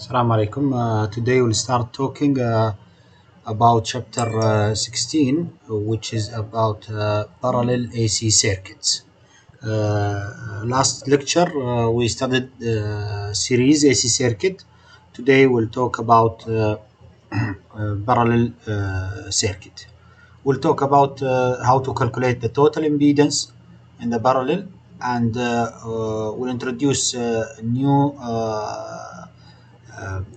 Assalamu alaikum. Today we'll start talking about chapter 16, which is about parallel AC circuits. Last lecture we studied series AC circuit. Today we'll talk about parallel circuit. We'll talk about how to calculate the total impedance in the parallel, and we'll introduce new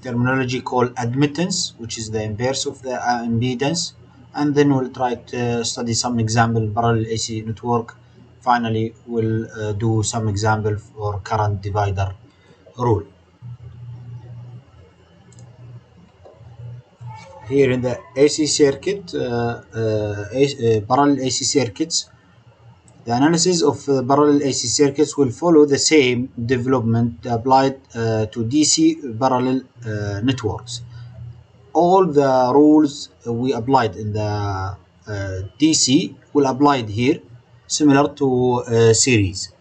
terminology called admittance, which is the inverse of the impedance, and then we'll try to study some example parallel AC network. Finally, we'll do some example for current divider rule. Here in the AC circuit, parallel AC circuits, the analysis of parallel AC circuits will follow the same development applied to DC parallel networks. All the rules we applied in the DC will applied here, similar to series.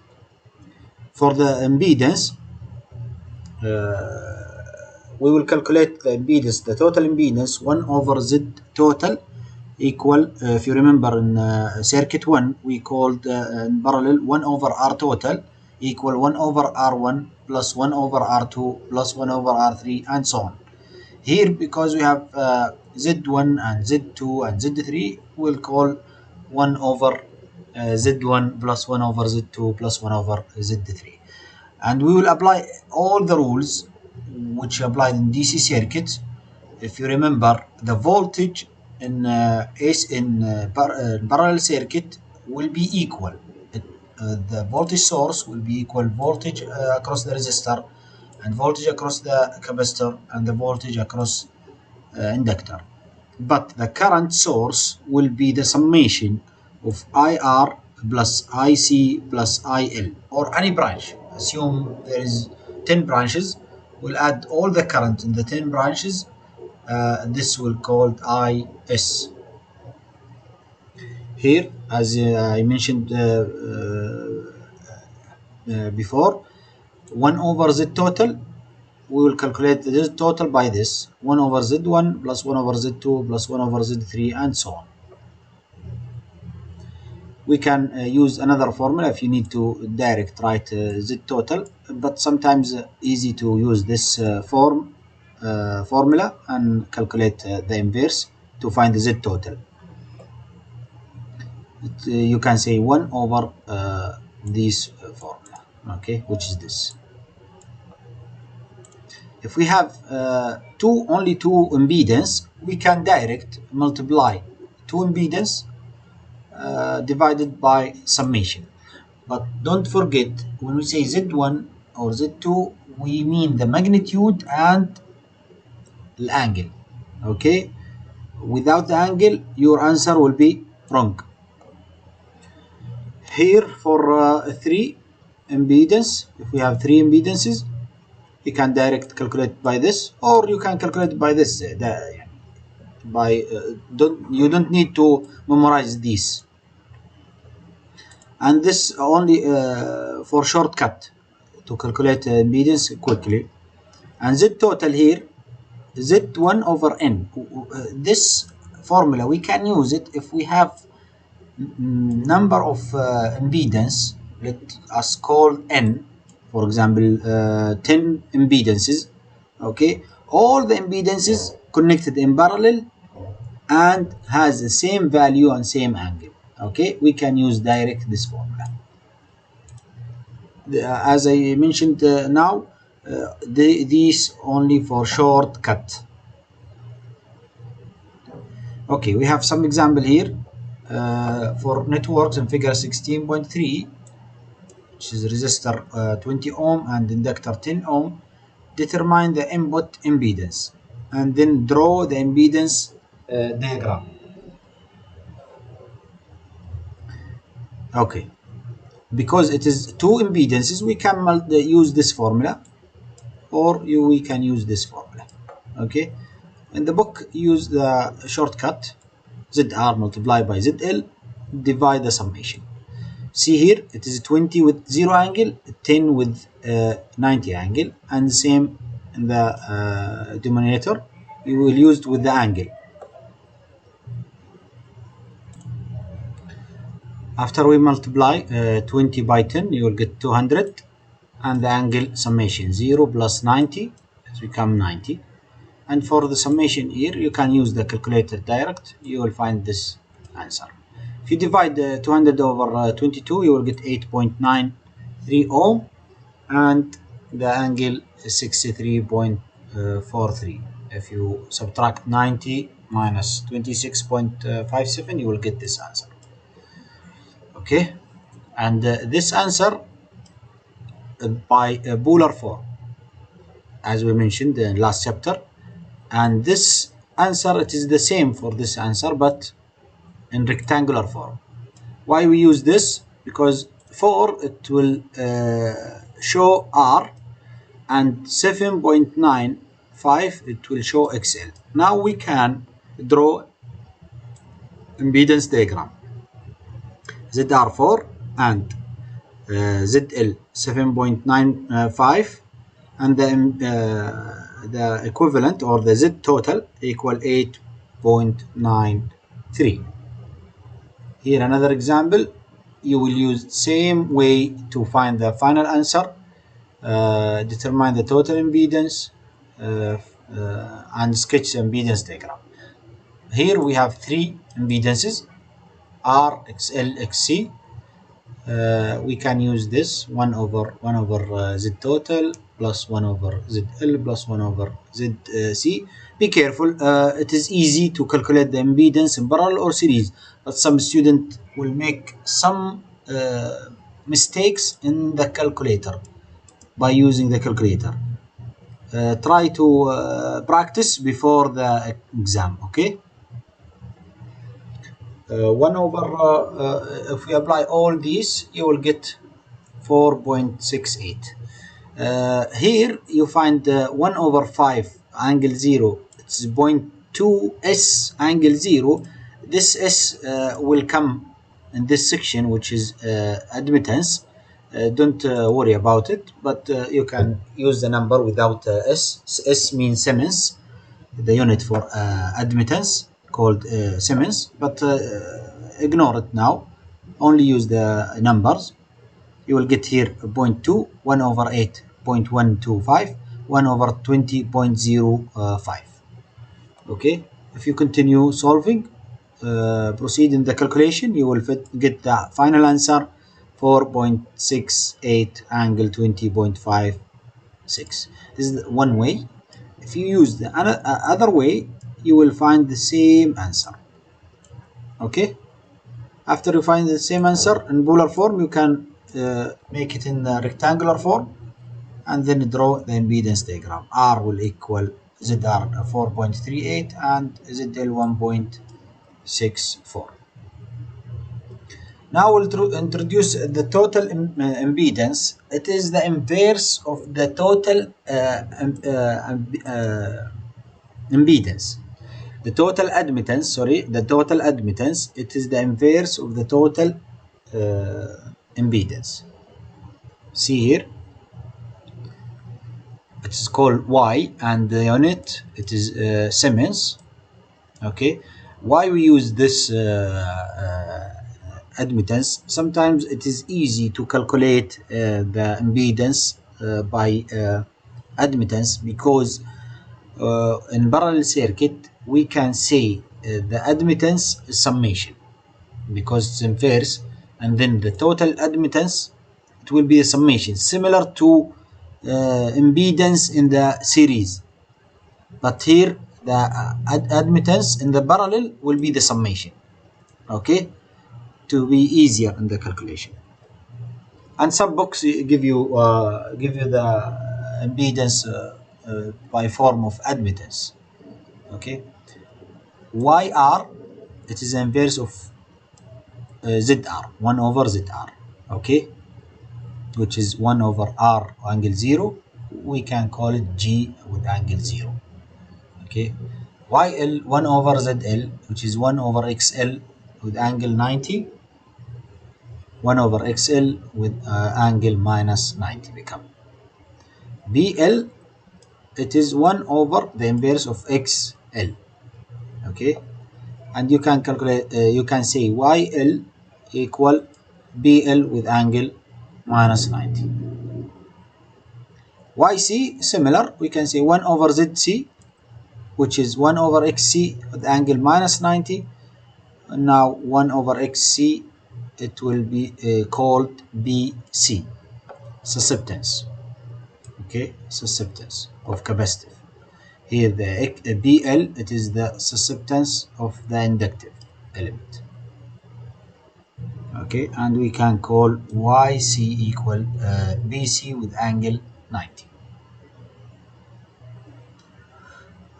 For the impedance, we will calculate the impedance, the total impedance 1 over Z total equal, if you remember in circuit 1, we called in parallel 1 over R total equal 1 over R1 plus 1 over R2 plus 1 over R3 and so on. Here, because we have Z1 and Z2 and Z3, we'll call 1 over Z1 plus 1 over Z2 plus 1 over Z3. And we will apply all the rules which applied in DC circuits. If you remember, the voltage in parallel circuit will be equal. The voltage source will be equal voltage across the resistor, and voltage across the capacitor, and the voltage across inductor. But the current source will be the summation of IR plus IC plus IL, or any branch. Assume there is 10 branches. We'll add all the current in the 10 branches. This will called IS. Here, as I mentioned before, 1 over Z total, we will calculate the Z total by this 1 over Z1 plus 1 over Z2 plus 1 over Z3 and so on. We can use another formula if you need to direct write Z total, but sometimes easy to use this formula and calculate the inverse to find the Z total. You can say 1 over this formula, okay, which is this. If we have only two impedance, we can direct multiply two impedance divided by summation. But don't forget, when we say Z1 or Z2, we mean the magnitude and the angle, okay? Without the angle, your answer will be wrong. Here for 3 impedance, if we have 3 impedances, you can direct calculate by this, or you can calculate by this. You don't need to memorize these. And this only for shortcut to calculate impedance quickly. And Z total here, Z1 over N. This formula we can use it if we have number of impedance. Let us call N, for example, 10 impedances. Okay, all the impedances connected in parallel and has the same value and same angle. Okay, we can use direct this formula. As I mentioned now, these only for shortcut. Okay, we have some example here for networks in figure 16.3, which is resistor 20 ohm and inductor 10 ohm. Determine the input impedance and then draw the impedance diagram. Okay, because it is two impedances, we can use this formula, or we can use this formula. Okay, in the book, use the shortcut ZR multiplied by ZL, divide the summation. See here, it is 20 with 0 angle, 10 with 90 angle, and the same in the denominator, you will use it with the angle. After we multiply 20 by 10, you will get 200, and the angle summation 0 plus 90, it become 90. And for the summation here, you can use the calculator direct. You will find this answer. If you divide 200 over 22, you will get 8.93 ohm, and the angle is 63.43. If you subtract 90 minus 26.57, you will get this answer. Okay, and this answer by polar form, as we mentioned in last chapter, and this answer, it is the same for this answer but in rectangular form. Why we use this? Because 4 it will show R, and 7.95 it will show XL. Now we can draw impedance diagram. ZR4 and ZL 7.95, and the equivalent, or the Z total, equal 8.93. Here another example. You will use same way to find the final answer. Determine the total impedance and sketch the impedance diagram. Here we have three impedances, R, XL, XC. We can use this 1 over Z total plus 1 over ZL plus 1 over ZC. Be careful, it is easy to calculate the impedance in parallel or series, but some student will make some mistakes in the calculator by using the calculator. Try to practice before the exam, okay? 1 over, if we apply all these, you will get 4.68. Here you find 1 over 5 angle 0, it's 0.2 S angle 0. This S will come in this section, which is admittance. Don't worry about it, but you can use the number without S. S means Siemens, the unit for admittance, called Siemens, but ignore it now. Only use the numbers. You will get here 0.2, 1 over 8.125, 1 over 20.05. Okay, if you continue solving, proceed in the calculation, you will get the final answer 4.68 angle 20.56. This is one way. If you use the other way, you will find the same answer. Okay, after you find the same answer in polar form, you can make it in the rectangular form and then draw the impedance diagram. R will equal ZR 4.38 and ZL 1.64. Now we'll introduce the total impedance. It is the inverse of the total impedance. The total admittance, it is the inverse of the total impedance. See here, it is called Y, and the unit, it is Siemens. Okay, why we use this admittance? Sometimes it is easy to calculate the impedance by admittance, because in parallel circuit we can say the admittance is summation, because it's inverse, and then the total admittance, it will be a summation similar to impedance in the series, but here the admittance in the parallel will be the summation. Okay, to be easier in the calculation. And some books give you the impedance by form of admittance. Okay, YR, it is the inverse of ZR, 1 over ZR. Okay, which is 1 over R angle 0. We can call it G with angle 0. Okay, YL 1 over ZL, which is 1 over XL with angle 90, 1 over XL with angle minus 90 become. BL it is 1 over the inverse of XL. Okay, and you can calculate, you can say YL equal BL with angle minus 90. YC similar, we can say 1 over ZC, which is 1 over XC with angle minus 90. And now 1 over XC, it will be called BC, susceptance. Okay, susceptance of capacitive. Here the BL, it is the susceptance of the inductive element. Okay, and we can call YC equal BC with angle 90.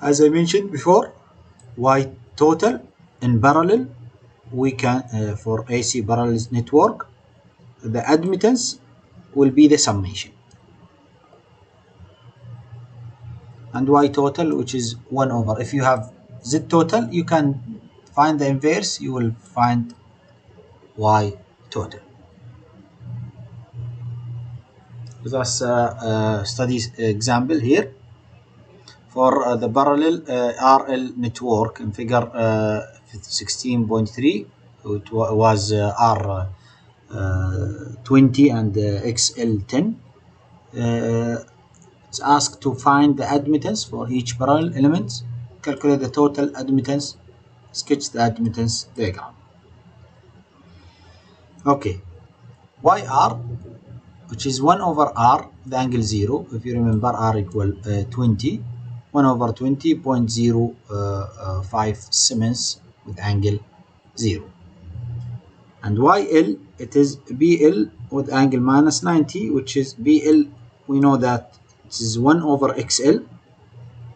As I mentioned before, Y total in parallel, we can for AC parallel network, the admittance will be the summation, and Y total, which is 1 over, if you have Z total, you can find the inverse, you will find Y total. Let us study example here for the parallel RL network in figure 16.3. It was R20 and XL10. It's asked to find the admittance for each parallel element, calculate the total admittance, sketch the admittance diagram. Okay, YR, which is 1 over R, the angle 0. If you remember, R equal 20. 1 over 20.05 Siemens with angle 0. And YL, it is BL with angle minus 90, which is BL, we know that it is 1 over XL,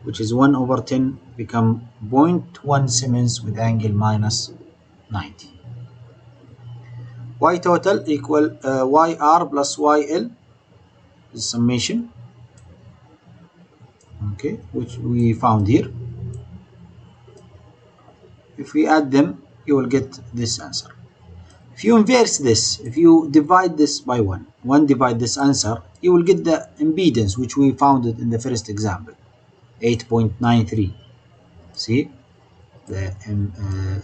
which is 1 over 10, become 0.1 Siemens with angle minus 90. Y total equal YR plus YL is summation, okay, which we found here. If we add them, you will get this answer. If you inverse this, if you divide this by 1 divide this answer, you will get the impedance, which we found it in the first example, 8.93. See, the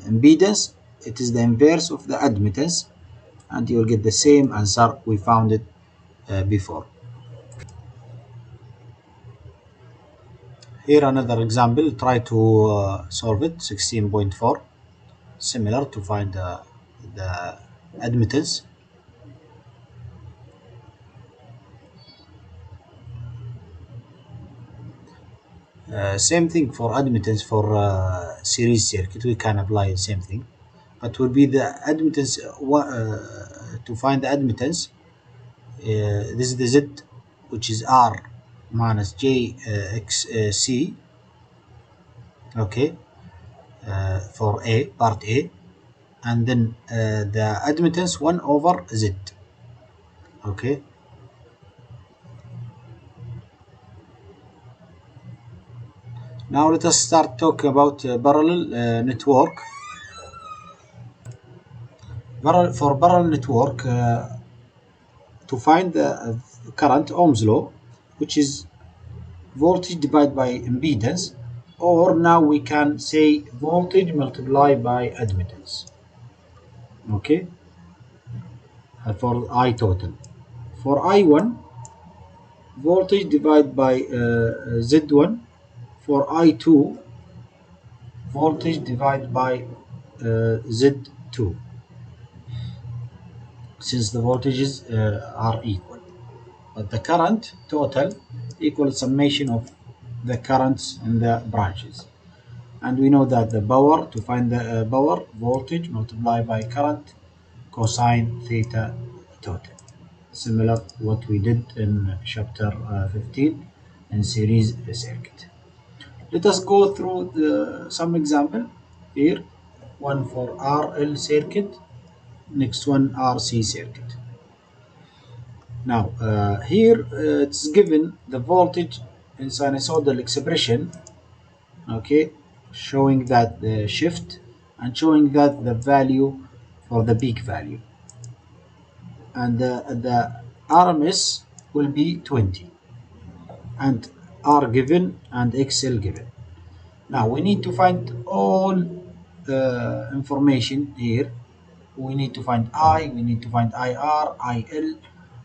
impedance, it is the inverse of the admittance, and you will get the same answer we found it before. Here another example, try to solve it, 16.4, similar, to find the admittance. Same thing for admittance for series circuit, we can apply the same thing, but will be the admittance, to find the admittance, this is the Z, which is R minus J XC, okay, for A, part A, and then the admittance 1 over Z, okay. Now let us start talking about parallel network. For parallel network, to find the current, Ohm's law, which is voltage divided by impedance, or now we can say voltage multiplied by admittance, okay, for I total. For I1, voltage divided by Z1. For I2, voltage divided by Z2, since the voltages are equal. But the current total equals summation of the currents in the branches. And we know that the power, to find the power, voltage multiplied by current cosine theta total. Similar to what we did in chapter 15 in series circuit. Let us go through some example here. One for RL circuit, next one RC circuit. Now here it's given the voltage in sinusoidal expression, okay, showing that the shift and showing that the value for the peak value, and the RMS will be 20, and R given and XL given. Now we need to find all information here. We need to find I, we need to find IR, IL.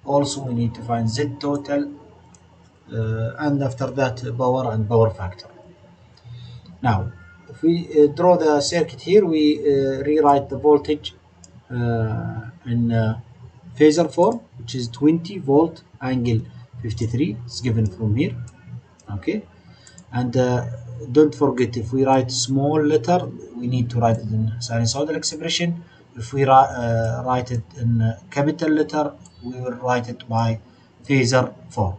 Also we need to find Z total, and after that power and power factor. Now if we draw the circuit here, we rewrite the voltage in phasor form, which is 20 volt angle 53. It's given from here. Okay, and don't forget, if we write small letter, we need to write it in sinusoidal expression. If we write it in capital letter, we will write it by phasor form.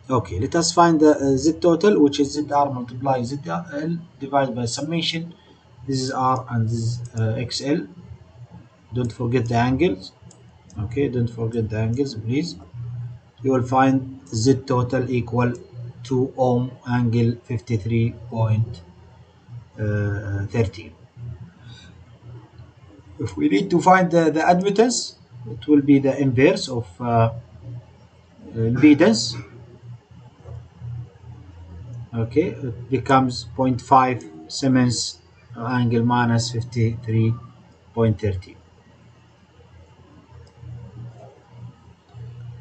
Okay, let us find the Z total, which is ZR multiply ZL divided by summation. This is R and this is XL. Don't forget the angles. Okay, don't forget the angles, please. You will find Z total equal to ohm angle 53.13. If we need to find the admittance, it will be the inverse of impedance. Okay, it becomes 0.5 Siemens angle minus 53.13.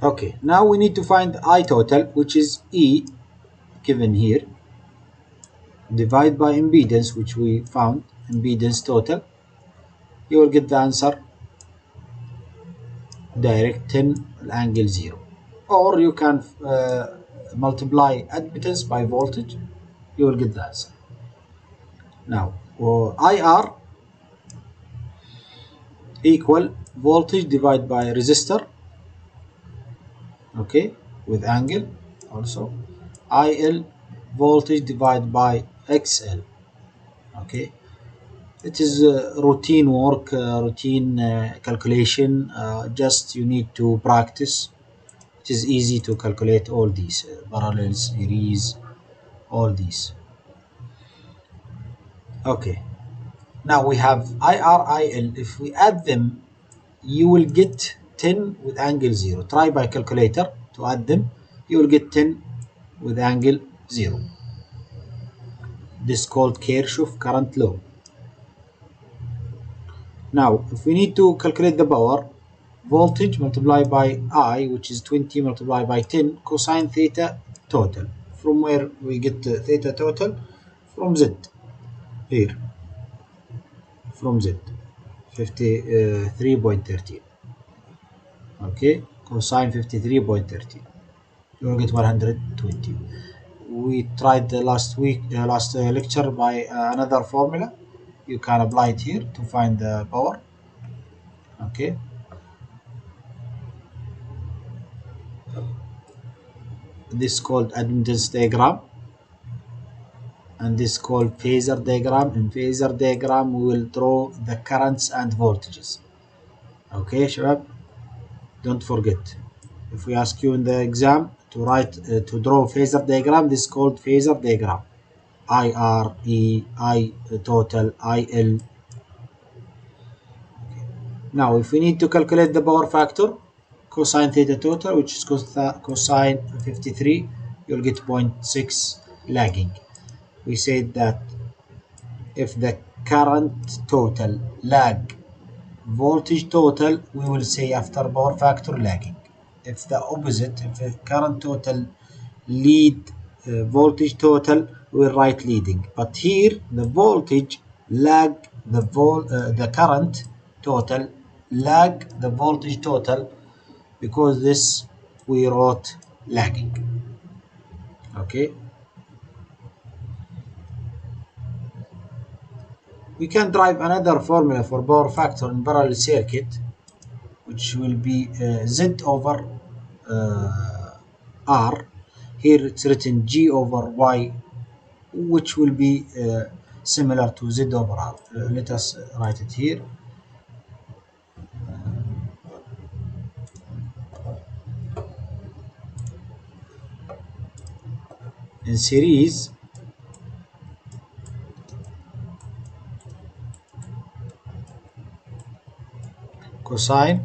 Okay, now we need to find I total, which is E given here, divide by impedance, which we found, impedance total. You will get the answer direct 10 angle 0. Or you can multiply admittance by voltage. You will get the answer. Now, IR equal voltage divided by resistor. Okay, with angle also. IL voltage divided by XL. Okay, it is routine work, routine calculation. Just you need to practice. It is easy to calculate all these parallel, series, all these. Okay, now we have IRIL. If we add them, you will get 10 with angle 0. Try by calculator to add them. You will get 10 with angle 0. This is called Kirchhoff current law. Now, if we need to calculate the power, voltage multiplied by I, which is 20 multiplied by 10 cosine theta total. From where we get the theta total? From Z. Here. From Z. 53.13. Okay, cosine 53.13. You will get 120. We tried the last lecture by another formula. You can apply it here to find the power. Okay, this is called admittance diagram, and this is called phasor diagram. In phasor diagram, we will draw the currents and voltages. Okay, shabab, don't forget. If we ask you in the exam to write to draw phasor diagram, this is called phasor diagram. IR, E, I total, IL. Now, if we need to calculate the power factor, cosine theta total, which is cosine 53, you'll get 0.6 lagging. We said that if the current total lag voltage total, we will say after power factor lagging. If the opposite, if the current total lead voltage total, we will write leading. But here the voltage lag the current total lag the voltage total, because this we wrote lagging. Okay, we can drive another formula for power factor in parallel circuit, which will be Z over R. Here it's written G over Y, which will be similar to Z over R. Let us write it here. In series, cosine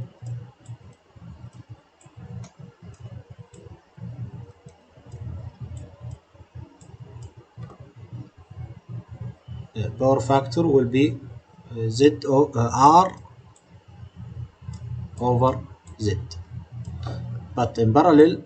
power factor will be R over Z. But in parallel,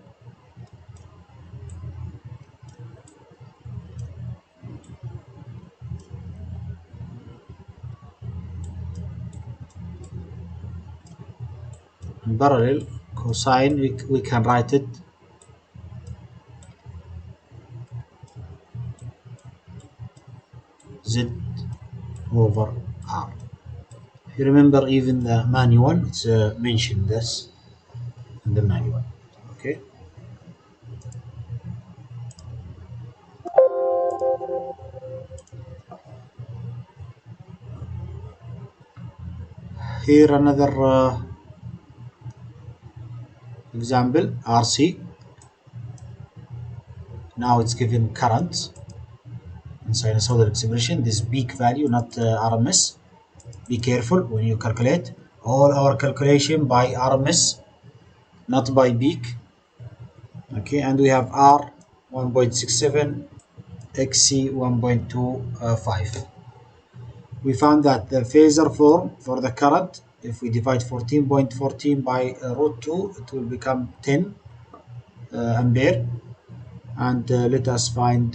cosine, we can write it Z over R. If you remember, even the manual, it's mentioned this in the manual. Okay. Here another example, RC. Now it's given current in sinusoidal expression. This peak value, not RMS. Be careful when you calculate. All our calculation by RMS, not by peak. Okay, and we have R 1.67, XC 1.25. We found that the phasor form for the current, if we divide 14.14 by root 2, it will become 10 ampere. And let us find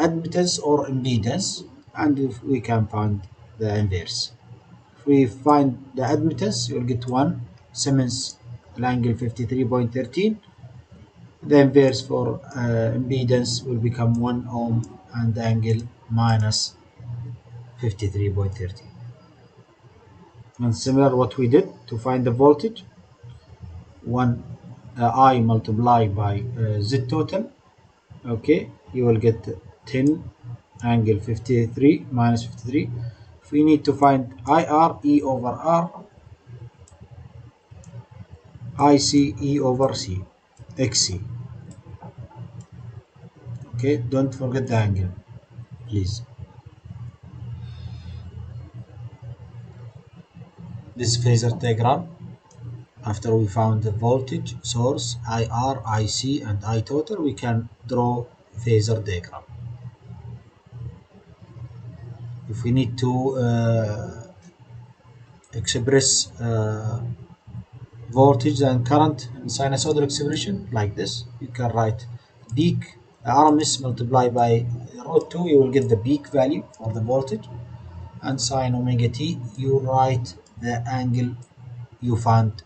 admittance or impedance, and if we can find the inverse. If we find the admittance, you'll get 1 Siemens angle 53.13. The inverse for impedance will become 1 ohm and the angle minus 53.13. And similar what we did to find the voltage, 1 I multiplied by Z total. Okay, you will get 10 angle 53 minus 53. If we need to find IR, E over R, IC, E over C, XC. Okay, don't forget the angle, please. This phasor diagram, after we found the voltage source, IR, IC, and I total, we can draw phasor diagram. If we need to express voltage and current in sinusoidal expression like this, you can write peak RMS multiplied by root 2, you will get the peak value for the voltage, and sine omega t, you write the angle you found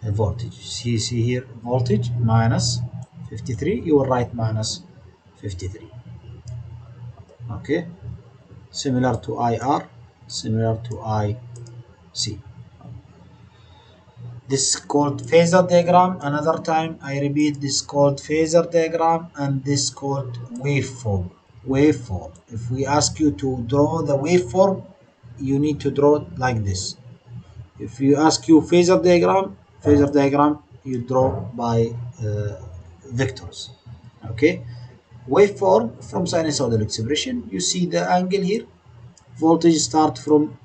voltage. See here, voltage minus 53, you will write minus 53. Okay, similar to IR, similar to IC. This is called phasor diagram. Another time I repeat, this is called phasor diagram, and this is called waveform. Waveform. If we ask you to draw the waveform, you need to draw it like this. If you ask you phasor diagram, you draw by vectors. Okay. Waveform from sinusoidal expression. You see the angle here. Voltage start from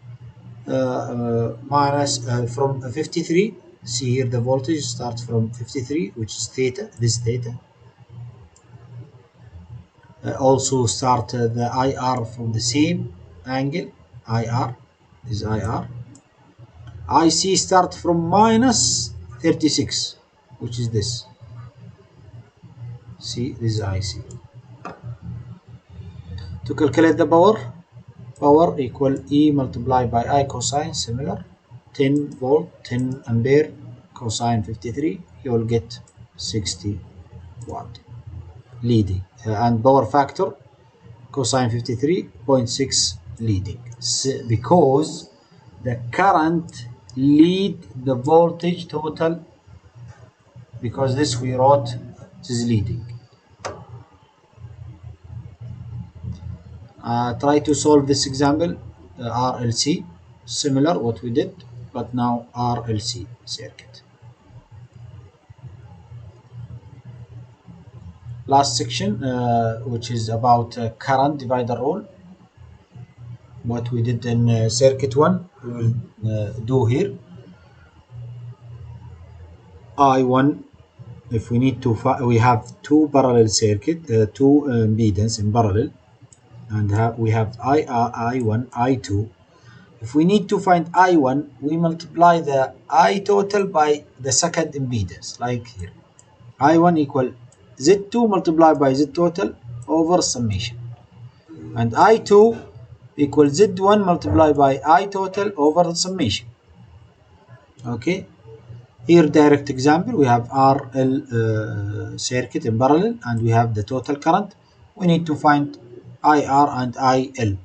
from 53. See here, the voltage starts from 53, which is theta, this theta. Also start the IR from the same angle, IR is IR. IC start from minus 36, which is this. See, this is IC. To calculate the power equal E multiplied by I cosine, similar. 10 volt, 10 ampere, cosine 53, you will get 60 watt. Leading. And power factor, cosine 53.6 leading. Because the current lead the voltage total, because this we wrote it is leading. Try to solve this example, RLC, similar what we did, but now RLC circuit. Last section, which is about current divider rule. What we did in circuit 1, we will do here. I1, if we need to, we have two parallel circuit, two impedance in parallel. and we have I1, I2. If we need to find I1, we multiply the I total by the second impedance, like here. I1 equal Z2 multiplied by Z total over summation. And I2 equal Z1 multiplied by I total over the summation. Okay. Here, direct example, we have RL circuit in parallel and we have the total current. We need to find IR and IL.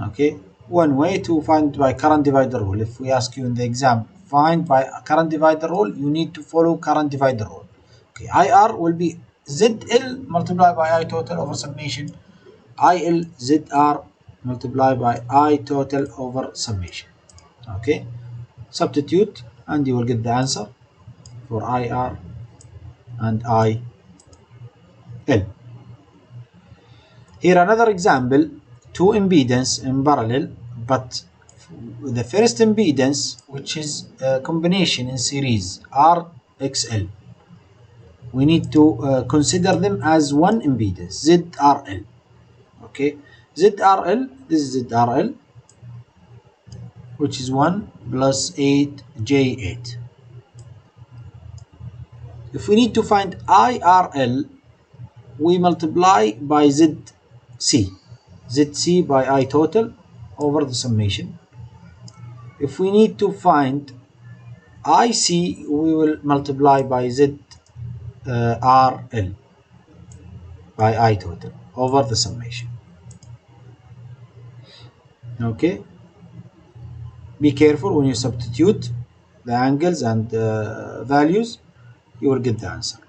Okay, one way to find by current divider rule. If we ask you in the exam, find by current divider rule, you need to follow current divider rule. Okay, IR will be ZL multiplied by I total over summation. IL ZR multiplied by I total over summation. Okay, substitute and you will get the answer for IR and IL. Here another example, two impedance in parallel, but the first impedance, which is a combination in series RXL, we need to consider them as one impedance, ZRL. Okay, ZRL, this is ZRL, which is 1 plus 8J8. If we need to find IRL, we multiply by ZC. ZC by I total over the summation. If we need to find IC, we will multiply by ZRL by I total over the summation. Okay. Be careful when you substitute the angles and values, you will get the answer.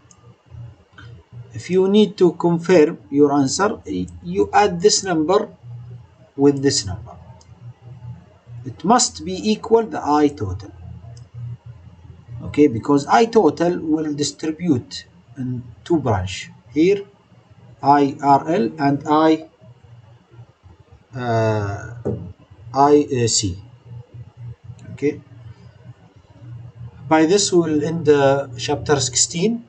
If you need to confirm your answer, you add this number with this number. It must be equal the I total. Okay, because I total will distribute in two branch. Here, IRL and IC. Okay. By this, we will end chapter 16,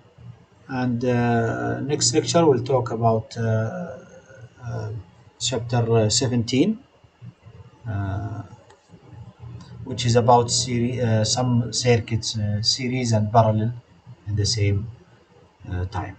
and next lecture we'll talk about chapter 17, which is about some circuits, series and parallel in the same time.